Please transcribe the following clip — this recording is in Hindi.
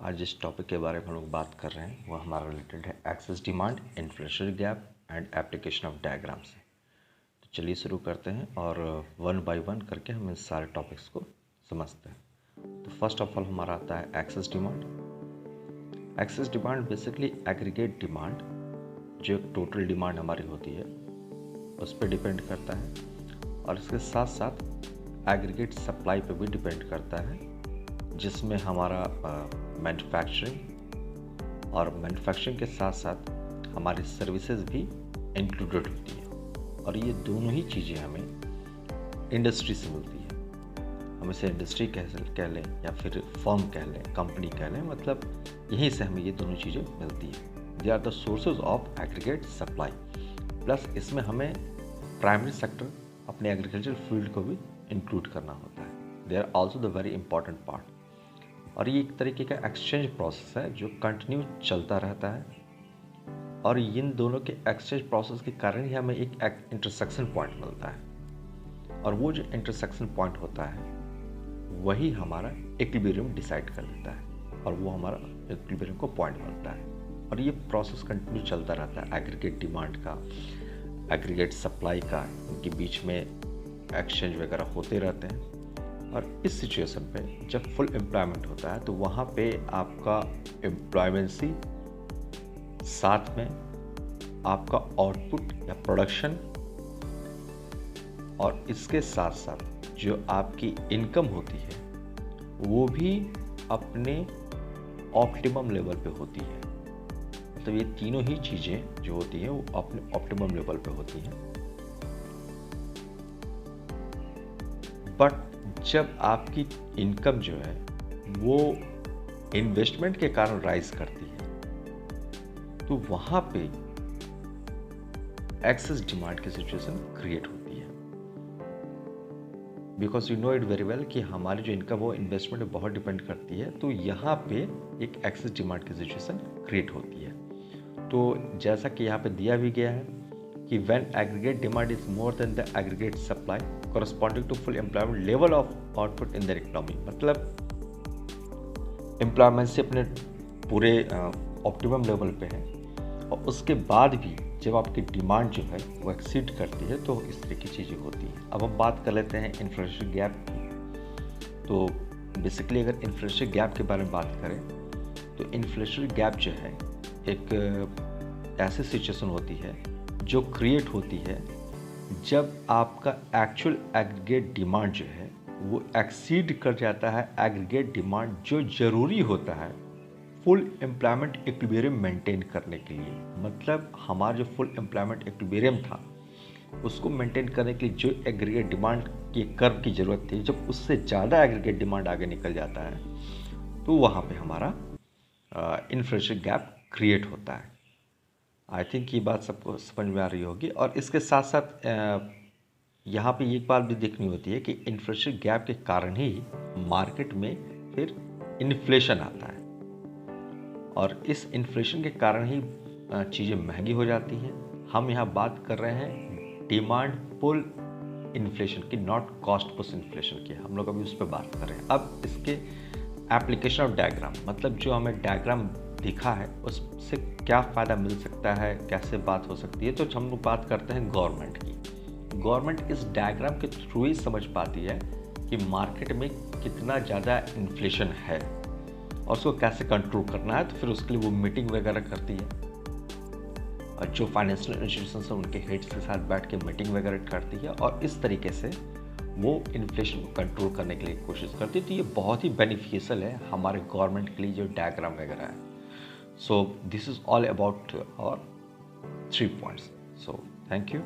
आज जिस टॉपिक के बारे में हम लोग बात कर रहे हैं वो हमारा रिलेटेड है excess demand, inflationary gap and application of diagram से। तो चलिए शुरू करते हैं और वन बाय वन करके हम इन सारे टॉपिक्स को समझते हैं। तो फर्स्ट ऑफ ऑल हमारा आता है excess demand. Excess demand basically aggregate demand, जो एक टोटल डिमांड हमारी होती है उस पर डिपेंड करता है, और इसके साथ साथ एग्रीगेट सप्लाई पे भी डिपेंड करता है, जिसमें हमारा मैन्युफैक्चरिंग और मैन्युफैक्चरिंग के साथ साथ हमारी सर्विसेज भी इंक्लूडेड होती है। और ये दोनों ही चीज़ें हमें इंडस्ट्री से मिलती है। हम इसे इंडस्ट्री कह लें या फिर फर्म कह लें, कंपनी कह लें, मतलब यहीं से हमें ये दोनों चीज़ें मिलती हैं। They are the sources of aggregate supply. Plus इसमें हमें प्राइमरी सेक्टर अपने एग्रीकल्चर फील्ड को भी इंक्लूड करना होता है। They are also the very important part. और ये एक तरीके का एक्सचेंज प्रोसेस है जो कंटिन्यू चलता रहता है, और इन दोनों के एक्सचेंज प्रोसेस के कारण ही हमें एक इंटरसेक्शन पॉइंट मिलता है, और वो जो इंटरसेक्शन पॉइंट होता है वही हमारा इक्विलिब्रियम डिसाइड कर देता है, और वो हमारा इक्विलिब्रियम को पॉइंट मिलता है। और ये प्रोसेस कंटिन्यू चलता रहता है एग्रीगेट डिमांड का, एग्रीगेट सप्लाई का, इनके बीच में एक्सचेंज वगैरह होते रहते हैं। और इस सिचुएशन पे जब फुल एम्प्लॉयमेंट होता है तो वहाँ पे आपका एम्प्लॉयमेंसी, साथ में आपका आउटपुट या प्रोडक्शन, और इसके साथ साथ जो आपकी इनकम होती है वो भी अपने ऑप्टिमम लेवल पे होती है। तो ये तीनों ही चीज़ें जो होती हैं वो अपने ऑप्टिमम लेवल पे होती हैं। बट जब आपकी इनकम जो है वो इन्वेस्टमेंट के कारण राइज करती है तो वहाँ पे एक्सेस डिमांड की सिचुएशन क्रिएट होती है। Because you know it very well कि हमारी जो इनकम वो इन्वेस्टमेंट पे बहुत डिपेंड करती है, तो यहाँ पे एक एक्सेस डिमांड की सिचुएशन क्रिएट होती है। तो जैसा कि यहाँ पे दिया भी गया है कि when aggregate demand is more than the aggregate supply corresponding to full employment level of output in the economy, मतलब एम्प्लॉयमेंट से अपने पूरे ऑप्टिमम लेवल पे है, और उसके बाद भी जब आपकी डिमांड जो है वो एक्सीड करती है तो इस तरह की चीज़ें होती हैं। अब हम बात कर लेते हैं इन्फ्लेशनरी गैप की। तो बेसिकली अगर इन्फ्लेशनरी गैप के बारे में बात करें तो इन्फ्लेशनरी गैप जो है एक ऐसी सिचुएशन होती है जो क्रिएट होती है जब आपका एक्चुअल एग्रीगेट डिमांड जो है वो एक्सीड कर जाता है एग्रीगेट डिमांड जो ज़रूरी होता है फुल एम्प्लॉयमेंट इक्विलिब्रियम मेंटेन करने के लिए। मतलब हमारा जो फुल एम्प्लॉयमेंट इक्विलिब्रियम था उसको मेंटेन करने के लिए जो एग्रीगेट डिमांड की कर्व की ज़रूरत थी, जब उससे ज़्यादा एग्रीगेट डिमांड आगे निकल जाता है तो वहाँ पे हमारा इन्फ्लेशनरी गैप क्रिएट होता है। आई थिंक ये बात सबको समझ में आ रही होगी। और इसके साथ साथ यहाँ पे एक बात भी देखनी होती है कि इन्फ्लेशन गैप के कारण ही मार्केट में फिर इन्फ्लेशन आता है, और इस इन्फ्लेशन के कारण ही चीज़ें महंगी हो जाती हैं। हम यहाँ बात कर रहे हैं डिमांड पुल इन्फ्लेशन की, नॉट कॉस्ट पुश इन्फ्लेशन की। हम लोग अभी उस पर बात कर रहे हैं। अब इसके एप्लीकेशन ऑफ डायग्राम, मतलब जो हमें डायग्राम दिखा है उससे क्या फ़ायदा मिल सकता है, कैसे बात हो सकती है, तो हम लोग बात करते हैं गवर्नमेंट की। गवर्नमेंट इस डायग्राम के थ्रू ही समझ पाती है कि मार्केट में कितना ज़्यादा इन्फ्लेशन है और उसको कैसे कंट्रोल करना है। तो फिर उसके लिए वो मीटिंग वगैरह करती है, और जो फाइनेंशियल इंस्टीट्यूशंस हैं उनके हेड्स के साथ बैठ के मीटिंग वगैरह करती है, और इस तरीके से वो इन्फ्लेशन को कंट्रोल करने के लिए कोशिश करती है। तो ये बहुत ही बेनिफिशियल है हमारे गवर्नमेंट के लिए जो डायग्राम वगैरह है। So this is all about our 3 points. So thank you.